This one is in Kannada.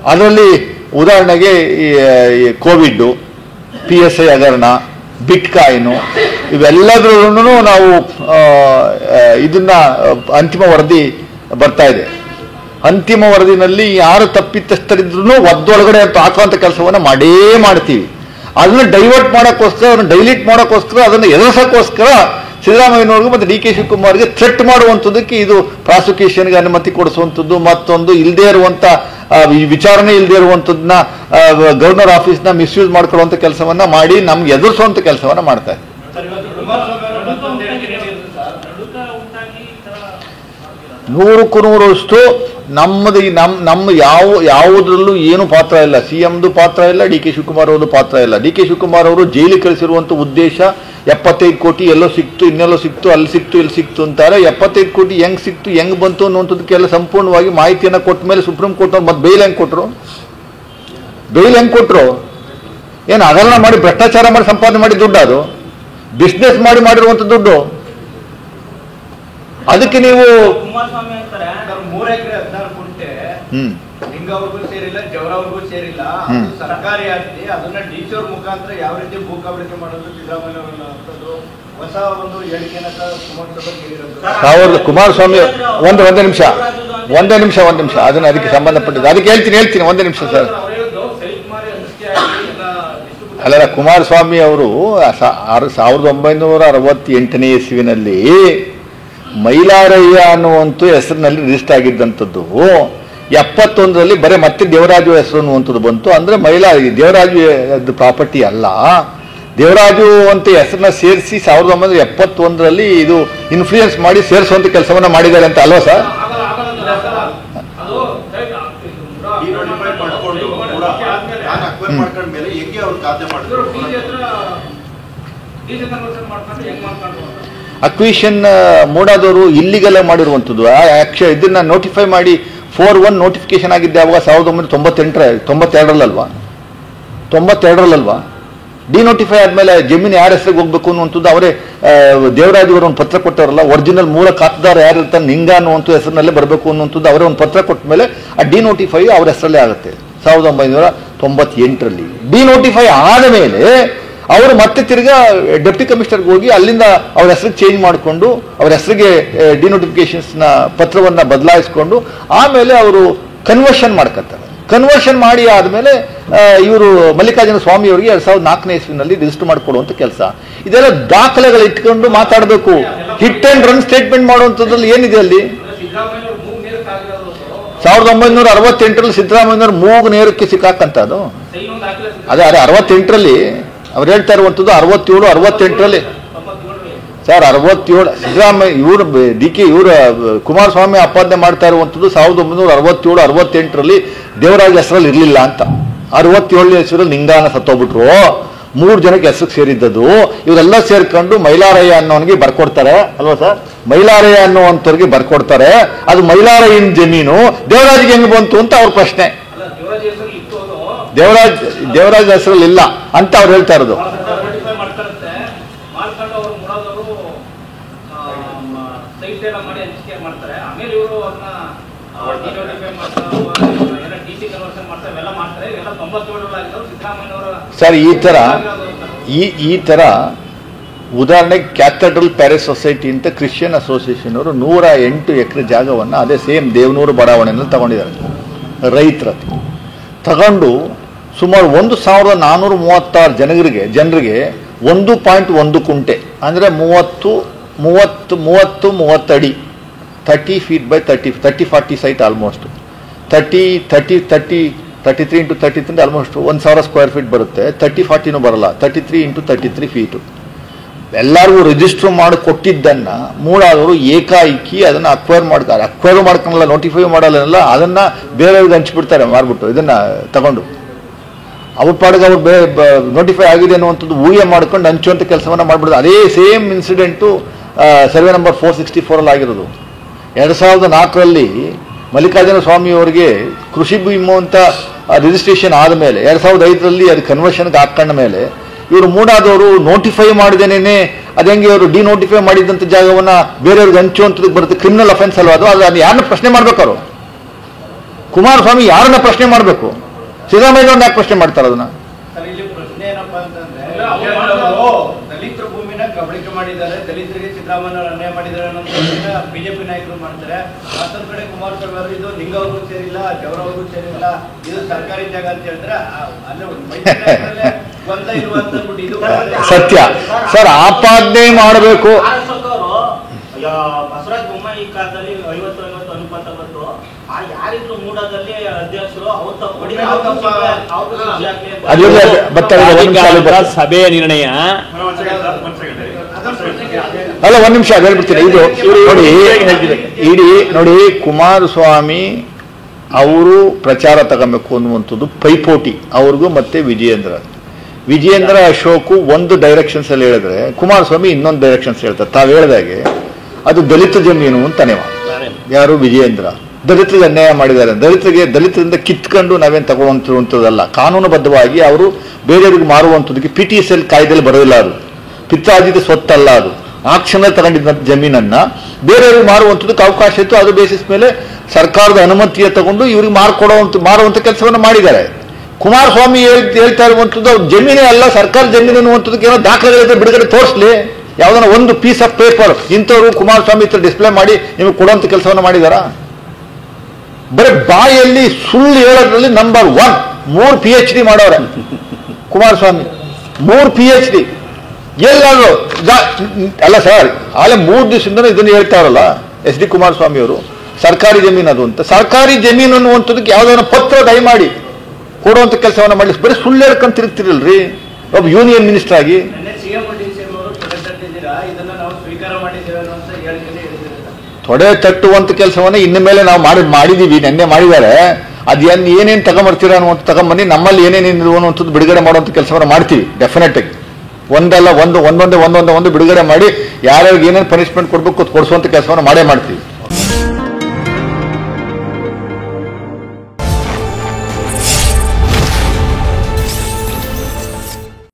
ಅದರಲ್ಲಿ ಉದಾಹರಣೆಗೆ ಈ ಕೋವಿಡ್, PSI ಹಗರಣ, ಬಿಟ್ಕಾಯಿನು, ಇವೆಲ್ಲದ್ರಲ್ಲೂ ನಾವು ಇದನ್ನ ಅಂತಿಮ ವರದಿ ಬರ್ತಾ ಇದೆ. ಅಂತಿಮ ವರದಿನಲ್ಲಿ ಯಾರು ತಪ್ಪಿತಸ್ಥರಿದ್ರು ಒದ್ದೊಳಗಡೆ ಹಾಕುವಂಥ ಕೆಲಸವನ್ನು ಮಾಡ್ತೀವಿ. ಅದನ್ನ ಡೈವರ್ಟ್ ಮಾಡೋಕ್ಕೋಸ್ಕರ, ಅದನ್ನು ಡೈಲಿಟ್ ಮಾಡೋಕ್ಕೋಸ್ಕರ, ಅದನ್ನು ಎದುರಿಸೋಕ್ಕೋಸ್ಕರ ಸಿದ್ದರಾಮಯ್ಯನವ್ರಿಗೂ ಮತ್ತು DK ಶಿವಕುಮಾರ್ಗೆ ಥ್ರೆಟ್ ಮಾಡುವಂಥದ್ದಕ್ಕೆ ಇದು ಪ್ರಾಸಿಕ್ಯೂಷನ್ಗೆ ಅನುಮತಿ ಕೊಡಿಸುವಂಥದ್ದು, ಮತ್ತೊಂದು ಇಲ್ಲದೇ ಇರುವಂಥ ವಿಚಾರಣೆ ಇಲ್ಲದೆ ಇರುವಂಥದ್ದನ್ನ ಗವರ್ನರ್ ಆಫೀಸ್ನ ಮಿಸ್ಯೂಸ್ ಮಾಡ್ಕೊಳ್ಳುವಂಥ ಕೆಲಸವನ್ನ ಮಾಡಿ ನಮ್ಗೆ ಎದುರಿಸುವಂಥ ಕೆಲಸವನ್ನ ಮಾಡ್ತಾ ಇದೆ. 100% ನಮ್ಮ ಯಾವುದ್ರಲ್ಲೂ ಏನು ಪಾತ್ರ ಇಲ್ಲ. CMದು ಪಾತ್ರ ಇಲ್ಲ, DK ಶಿವಕುಮಾರ್ ಅವ್ರದ್ದು ಪಾತ್ರ ಇಲ್ಲ. DK ಶಿವಕುಮಾರ್ ಅವರು ಜೈಲಿಗೆ ಕಳಿಸಿರುವಂಥ ಉದ್ದೇಶ 75 ಕೋಟಿ ಎಲ್ಲೋ ಸಿಕ್ತು, ಇನ್ನೆಲ್ಲೋ ಸಿಕ್ತು, ಅಲ್ಲಿ ಸಿಕ್ತು, ಇಲ್ಲಿ ಸಿಕ್ತು ಅಂತಾರೆ. 75 ಕೋಟಿ ಹೆಂಗ್ ಸಿಕ್ತು, ಹೆಂಗ್ ಬಂತು ಅನ್ನುವಂಥದ್ದಕ್ಕೆಲ್ಲ ಸಂಪೂರ್ಣವಾಗಿ ಮಾಹಿತಿಯನ್ನು ಕೊಟ್ಟ ಮೇಲೆ ಸುಪ್ರೀಂ ಕೋರ್ಟ್ ಅವ್ರು ಮತ್ತೆ ಬೇಲ್ ಹೆಂಗ್ ಕೊಟ್ರು? ಏನು ಹಗರಣ ಮಾಡಿ ಭ್ರಷ್ಟಾಚಾರ ಮಾಡಿ ಸಂಪಾದನೆ ಮಾಡಿ ದುಡ್ಡು, ಅದು ಬಿಸ್ನೆಸ್ ಮಾಡಿರುವಂಥ ದುಡ್ಡು. ಅದಕ್ಕೆ ನೀವು ಕುಮಾರಸ್ವಾಮಿ ಅಂತಾರೆ 3 ಎಕರೆ 16 ಗುಂಟೆ ಲಿಂಗವ್ರಿಗೂ ಸೇರಿಲ್ಲ, ಜವರವ್ರಿಗೂ ಸೇರಿಲ್ಲ, ಸರ್ಕಾರಿ ಆಸ್ತಿ. ಅದನ್ನ DC ಅವ್ರ ಮುಖಾಂತರ ಯಾವ ರೀತಿ ಭೂ ಕಬಳಿಕೆ ಮಾಡೋದು ಸಿದ್ದರಾಮಯ್ಯ ಹೊಸ ಒಂದು ಹೇಳಿಕೆನ ಕುಮಾರಸ್ವಾಮಿ ಒಂದೇ ನಿಮಿಷ ಅದನ್ನ ಅದಕ್ಕೆ ಸಂಬಂಧಪಟ್ಟಿದ್ದು ಅದಕ್ಕೆ ಹೇಳ್ತೀನಿ ಒಂದೇ ನಿಮಿಷ ಸರ್. ಅಲ್ಲ, ಕುಮಾರಸ್ವಾಮಿ ಅವರು 1968ನೇ ಇಸ್ವಿನಲ್ಲಿ ಮೈಲಾರಯ್ಯ ಅನ್ನುವಂಥ ಹೆಸರಿನಲ್ಲಿ ರಿಜಿಸ್ಟರ್ ಆಗಿದ್ದಂಥದ್ದು. 71ರಲ್ಲಿ ಬರೀ ಮತ್ತೆ ದೇವರಾಜು ಹೆಸರು ಅನ್ನುವಂಥದ್ದು ಬಂತು. ಅಂದ್ರೆ ದೇವರಾಜು ಪ್ರಾಪರ್ಟಿ ಅಲ್ಲ, ದೇವರಾಜು ಅಂತ ಹೆಸರನ್ನ ಸೇರಿಸಿ 1971ರಲ್ಲಿ ಇದು ಇನ್ಫ್ಲೂಯೆನ್ಸ್ ಮಾಡಿ ಸೇರಿಸುವಂಥ ಕೆಲಸವನ್ನ ಮಾಡಿದ್ದಾರೆ ಅಂತ ಅಲ್ವಾ ಸರ್? ಅಕ್ವಿಷನ್ ಮೂಡಾದವರು ಇಲ್ಲಿಗೆಲ್ಲ ಮಾಡಿರುವಂಥದ್ದು. ಇದನ್ನ ನೋಟಿಫೈ ಮಾಡಿ 4-1 ನೋಟಿಫಿಕೇಶನ್ ಆಗಿದ್ದೆ ಅವಾಗ 1992ರಲ್ಲಲ್ವಾ? ಡಿನೋಟಿಫೈ ಆದ್ಮೇಲೆ ಜಮೀನು ಯಾರ ಹೆಸರಿಗೆ ಹೋಗ್ಬೇಕು ಅನ್ನುವಂಥದ್ದು ಅವರೇ ದೇವರಾಜ್ ಅವರು ಒಂದು ಪತ್ರ ಕೊಟ್ಟವರಲ್ಲ, ಒರಿಜಿನಲ್ ಮೂಲ ಖಾತೆದಾರ ಯಾರು ಇರ್ತಾನೆ ನಿಂಗ ಅನ್ನುವಂಥ ಹೆಸರಿನಲ್ಲೇ ಬರಬೇಕು ಅನ್ನುವಂಥದ್ದು ಅವರೇ ಒಂದು ಪತ್ರ ಕೊಟ್ಟ ಮೇಲೆ ಆ ಡಿನೋಟಿಫೈ ಅವ್ರ ಹೆಸರಲ್ಲೇ ಆಗುತ್ತೆ 1998ರಲ್ಲಿ. ಡಿನೋಟಿಫೈ ಆದ ಮೇಲೆ ಅವರು ಮತ್ತೆ ತಿರ್ಗಾ ಡೆಪ್ಟಿ ಕಮಿಷನರ್ಗೆ ಹೋಗಿ ಅಲ್ಲಿಂದ ಅವ್ರ ಹೆಸರಿಗೆ ಚೇಂಜ್ ಮಾಡಿಕೊಂಡು ಅವ್ರ ಹೆಸರಿಗೆ ಡಿನೋಟಿಫಿಕೇಶನ್ಸ್ನ ಪತ್ರವನ್ನು ಬದಲಾಯಿಸ್ಕೊಂಡು ಆಮೇಲೆ ಅವರು ಕನ್ವರ್ಷನ್ ಮಾಡ್ಕೊತಾರೆ. ಕನ್ವರ್ಷನ್ ಮಾಡಿ ಆದಮೇಲೆ ಇವರು ಮಲ್ಲಿಕಾರ್ಜುನ ಸ್ವಾಮಿ ಅವರಿಗೆ 2004ನೇ ಇಸ್ವಿನಲ್ಲಿ ರಿಜಿಸ್ಟರ್ ಮಾಡಿಕೊಡುವಂಥ ಕೆಲಸ. ಇದೆಲ್ಲ ದಾಖಲೆಗಳು ಇಟ್ಕೊಂಡು ಮಾತಾಡಬೇಕು. ಹಿಟ್ ಅಂಡ್ ರನ್ ಸ್ಟೇಟ್ಮೆಂಟ್ ಮಾಡುವಂಥದ್ರಲ್ಲಿ ಏನಿದೆ ಅಲ್ಲಿ? 1968ರಲ್ಲಿ ಸಿದ್ದರಾಮಯ್ಯನವರು ಮೂಗು ನೇರಕ್ಕೆ ಸಿಕ್ಕಾಕಂತದ್ದು. ಅದೇ 68ರಲ್ಲಿ ಅವ್ರು ಹೇಳ್ತಾ ಇರುವಂಥದ್ದು 67-68ರಲ್ಲಿ ಸರ್ 67 ಸಿದ್ದರಾಮಯ್ಯ ಇವರು ಕುಮಾರಸ್ವಾಮಿ ಆಪಾದನೆ ಮಾಡ್ತಾ ಇರುವಂಥದ್ದು 1967-68ರಲ್ಲಿ ದೇವರಾಜ್ ಹೆಸರಲ್ಲಿ ಇರಲಿಲ್ಲ ಅಂತ. 67ನೇ ಹೆಸರಲ್ಲಿ ನಿಂಗಾನ ಸತ್ತೋಗ್ಬಿಟ್ರು, 3 ಜನಕ್ಕೆ ಹೆಸರಿಗೆ ಸೇರಿದ್ದದು. ಇವರೆಲ್ಲ ಸೇರ್ಕೊಂಡು ಮೈಲಾರಯ್ಯ ಅನ್ನೋನಿಗೆ ಬರ್ಕೊಡ್ತಾರೆ ಅಲ್ವಾ ಸರ್? ಮೈಲಾರಯ್ಯ ಅನ್ನುವಂಥವ್ರಿಗೆ ಬರ್ಕೊಡ್ತಾರೆ. ಅದು ಮೈಲಾರಯ್ಯನ ಜಮೀನು ದೇವರಾಜ್ಗೆ ಹೆಂಗ್ ಬಂತು ಅಂತ ಅವ್ರ ಪ್ರಶ್ನೆ. ದೇವರಾಜ್ ಹೆಸರಲ್ಲಿ ಇಲ್ಲ ಅಂತ ಅವ್ರು ಹೇಳ್ತಾ ಇರೋದು. ಸರ್ ಈ ತರ ಉದಾಹರಣೆಗೆ ಕ್ಯಾಥಡ್ರಲ್ ಪ್ಯಾರಿಸ್ ಸೊಸೈಟಿ ಅಂತ ಕ್ರಿಶ್ಚಿಯನ್ ಅಸೋಸಿಯೇಷನ್ ಅವರು 108 ಎಕರೆ ಜಾಗವನ್ನು ಅದೇ ಸೇಮ್ ದೇವನೂರು ಬಡಾವಣೆಯಲ್ಲಿ ತಗೊಂಡಿದ್ದಾರೆ. ರೈತರ ತಗೊಂಡು ಸುಮಾರು 1436 ಜನರಿಗೆ 1.1 ಕುಂಟೆ ಅಂದರೆ 30 ಅಡಿ 30 feet by 30-40 site almost 33 into 33 almost 1000 square feet ಬರುತ್ತೆ. 30-40 ಬರಲ್ಲ, 33 into 33 ಫೀಟು. ಎಲ್ಲರಿಗೂ ರಿಜಿಸ್ಟರ್ ಮಾಡಿ ಕೊಟ್ಟಿದ್ದನ್ನ ಮೂಡಾದವರು ಏಕಾಏಕಿ ಅದನ್ನ ಅಕ್ವೈರ್ ಮಾಡ್ಕೊಳ್ಳಲ್ಲ, ನೋಟಿಫೈ ಮಾಡಲ್ಲ, ಅದನ್ನ ಬೇರೆಯವ್ರಿಗೆ ಹಂಚ್ಬಿಡ್ತಾರೆ ಮಾರ್ಬಿಟ್ಟು ಇದನ್ನ ತಗೊಂಡು ಅವ್ರ ಪಾಡಿಗೆ ಅವ್ರು ನೋಟಿಫೈ ಆಗಿದೆ ಅನ್ನುವಂಥದ್ದು ಊಹೆ ಮಾಡ್ಕೊಂಡು ಹಂಚುವಂಥ ಕೆಲಸವನ್ನ ಮಾಡ್ಬಿಡ್ತಾರೆ. ಅದೇ ಸೇಮ್ ಇನ್ಸಿಡೆಂಟು ಸರ್ವೆ ನಂಬರ್ 464 ಆಗಿರೋದು. 2004ರಲ್ಲಿ ಮಲ್ಲಿಕಾರ್ಜುನ ಸ್ವಾಮಿ ಅವರಿಗೆ ಕೃಷಿ ಭೂಮಿ ಅಂತ ರಿಜಿಸ್ಟ್ರೇಷನ್ ಆದಮೇಲೆ 2005ರಲ್ಲಿ ಅದು ಕನ್ವರ್ಷನ್ಗೆ ಹಾಕೊಂಡ ಮೇಲೆ ಇವರು ಮೂಡಾದವರು ನೋಟಿಫೈ ಮಾಡಿದೇನೆ ಅದಂಗೆ ಅವರು ಡಿನೋಟಿಫೈ ಮಾಡಿದಂಥ ಜಾಗವನ್ನ ಬೇರೆಯವ್ರಿಗೆ ಹಂಚುವಂಥದ್ದು ಬರುತ್ತೆ. ಕ್ರಿಮಿನಲ್ ಅಫೆನ್ಸ್ ಅಲ್ವಾ ಅದು? ಯಾರನ್ನ ಪ್ರಶ್ನೆ ಮಾಡ್ಬೇಕು ಅವರು? ಕುಮಾರಸ್ವಾಮಿ ಯಾರನ್ನ ಪ್ರಶ್ನೆ ಮಾಡಬೇಕು? ಸಿದ್ದರಾಮಯ್ಯವ್ರನ್ನ ಯಾಕೆ ಪ್ರಶ್ನೆ ಮಾಡ್ತಾರೆ ಅದನ್ನ? ಸರ್, ಇಲ್ಲಿ ಪ್ರಶ್ನೆ ಏನಪ್ಪಾ ಅಂತಂದ್ರೆ ದಲಿತರ ಭೂಮಿನ ಕಬಳಿಕೆ ಮಾಡಿದ್ದಾರೆ, ದಲಿತರಿಗೆ ಸಿದ್ದರಾಮಯ್ಯ ಅನ್ಯಾಯ ಮಾಡಿದ್ದಾರೆ ಅನ್ನೋದನ್ನ ಬಿಜೆಪಿ ನಾಯಕರು ಮಾಡ್ತಾರೆ. ಮತ್ತೊಂದ್ ಕಡೆ ಕುಮಾರಸ್ವಾಮಿ ಅವರು ಇದು ನಿಂಗವ್ರಿಗೂ ಸೇರಿಲ್ಲ, ಜವರವ್ರಿಗೂ ಸೇರಿಲ್ಲ, ಇದು ಸರ್ಕಾರಿ ಜಾಗ ಅಂತ ಹೇಳಿದ್ರೆ ಅಲ್ಲೇ ಗೊಂದ ಇರುವಂತ ಇದು ಸತ್ಯ ಸರ್. ಆಪಾದನೆ ಮಾಡಬೇಕು. ಬಸವರಾಜ ಬೊಮ್ಮಾಯಿ ಕಾಲದಲ್ಲಿ 50-50 ಅನುಪಾತ ಬಂತು. ಯಾರಿದ್ರು ಮೂಡದಲ್ಲಿ ಅಧ್ಯಕ್ಷರು ಸಭೆಯ ನಿರ್ಣಯ ಅಲ್ಲ, ಒಂದ್ ನಿಮಿಷ ಹೇಳ್ಬಿಡ್ತೀನಿ. ಇದು ನೋಡಿ ಕುಮಾರಸ್ವಾಮಿ ಅವರು ಪ್ರಚಾರ ತಗೋಬೇಕು ಅನ್ನುವಂಥದ್ದು ಪೈಪೋಟಿ ಅವ್ರಿಗೂ ಮತ್ತೆ ವಿಜಯೇಂದ್ರ ಅಶೋಕ್ ಒಂದು ಡೈರೆಕ್ಷನ್ಸ್ ಅಲ್ಲಿ ಹೇಳಿದ್ರೆ ಕುಮಾರಸ್ವಾಮಿ ಇನ್ನೊಂದು ಡೈರೆಕ್ಷನ್ಸ್ ಹೇಳ್ತಾರೆ. ತಾವು ಹೇಳಿದಾಗೆ ಅದು ದಲಿತ ಜಮೀನು ಅಂತಾನೆ. ಯಾರು? ವಿಜಯೇಂದ್ರ. ದಲಿತರಿಗೆ ಅನ್ಯಾಯ ಮಾಡಿದ್ದಾರೆ, ದಲಿತರಿಂದ ಕಿತ್ಕೊಂಡು ನಾವೇನು ತಗೊಳ್ಳುವಂಥದ್ದಲ್ಲ. ಕಾನೂನುಬದ್ಧವಾಗಿ ಅವರು ಬೇರೆಯವ್ರಿಗೆ ಮಾರುವಂಥದ್ದಕ್ಕೆ PTSL ಕಾಯ್ದೆಯಲ್ಲಿ ಬರೋದಿಲ್ಲ. ಅದು ಪಿತ್ರಾರ್ಜಿತ ಸ್ವತ್ತಲ್ಲ. ಅದು ಆಕ್ಷನಲ್ಲಿ ತಗೊಂಡಿದ್ದಂಥ ಜಮೀನನ್ನ ಬೇರೆಯವ್ರಿಗೆ ಮಾರುವಂಥದ್ದಕ್ಕೆ ಅವಕಾಶ ಇತ್ತು. ಅದು ಬೇಸಿಸ್ ಮೇಲೆ ಸರ್ಕಾರದ ಅನುಮತಿಯ ತಗೊಂಡು ಇವ್ರಿಗೆ ಮಾರುವಂಥ ಕೆಲಸವನ್ನು ಮಾಡಿದ್ದಾರೆ. ಕುಮಾರಸ್ವಾಮಿ ಹೇಳ್ತಾ ಇರುವಂಥದ್ದು ಅವ್ರ ಜಮೀನೇ ಅಲ್ಲ, ಸರ್ಕಾರ ಜಮೀನು ಅನ್ನುವಂಥದ್ದಕ್ಕೆ ಏನೋ ದಾಖಲೆಗಳಿದ್ರೆ ಬಿಡುಗಡೆ ತೋರಿಸ್ಲಿ. ಯಾವುದನ್ನ ಒಂದು ಪೀಸ್ ಆಫ್ ಪೇಪರ್ ಇಂಥವ್ರು ಕುಮಾರಸ್ವಾಮಿ ಹತ್ರ ಡಿಸ್ಪ್ಲೇ ಮಾಡಿ ನಿಮಗೆ ಕೊಡುವಂಥ ಕೆಲಸವನ್ನು ಮಾಡಿದಾರ? ಬರೀ ಬಾಯಲ್ಲಿ ಸುಳ್ಳು ಹೇಳೋದ್ರಲ್ಲಿ ನಂಬರ್ 1. 3 PhD ಮಾಡೋರೆ ಕುಮಾರಸ್ವಾಮಿ. 3 PhD ಎಲ್ಲರೂ ಅಲ್ಲ ಸರ್. ಆಲೆ 3 ದಿವಸದಿಂದ ಇದನ್ನು ಹೇಳ್ತಾರಲ್ಲ SD ಕುಮಾರಸ್ವಾಮಿ ಅವರು, ಸರ್ಕಾರಿ ಜಮೀನು ಅದು ಅಂತ. ಸರ್ಕಾರಿ ಜಮೀನು ಅನ್ನುವಂಥದ್ದಕ್ಕೆ ಯಾವುದಾದ್ರು ಪತ್ರ ದಯಮಾಡಿ ಕೊಡುವಂಥ ಕೆಲಸವನ್ನು ಮಾಡಿ. ಬರೀ ಸುಳ್ಳು ಹೇಳ್ಕೊಂಡು ತಿರುಗ್ತಿರಲ್ರಿ ಒಬ್ಬ ಯೂನಿಯನ್ ಮಿನಿಸ್ಟರ್ ಆಗಿ. ತೊಡೆ ತಟ್ಟುವಂತ ಕೆಲಸವನ್ನ ಇನ್ನು ಮೇಲೆ ನಾವು ಮಾಡಿದೀವಿ. ನೆನ್ನೆ ಮಾಡಿದ್ದಾರೆ. ಅದೇನು ಏನೇನು ತಗೊಂಬರ್ತೀರ ಅನ್ನುವಂಥ ತಗೊಂಬನ್ನಿ, ನಮ್ಮಲ್ಲಿ ಏನೇನೇನು ಅನ್ನುವಂಥದ್ದು ಬಿಡುಗಡೆ ಮಾಡುವಂಥ ಕೆಲಸವನ್ನ ಮಾಡ್ತೀವಿ ಡೆಫಿನೆಟ್ ಆಗಿ. ಒಂದೊಂದೇ ಬಿಡುಗಡೆ ಮಾಡಿ ಯಾರ್ಯಾರಿಗೆ ಏನೇನು ಪನಿಷ್ಮೆಂಟ್ ಕೊಡ್ಬೇಕು ಕೊಡಿಸುವಂಥ ಕೆಲಸವನ್ನ ಮಾಡೇ ಮಾಡ್ತೀವಿ.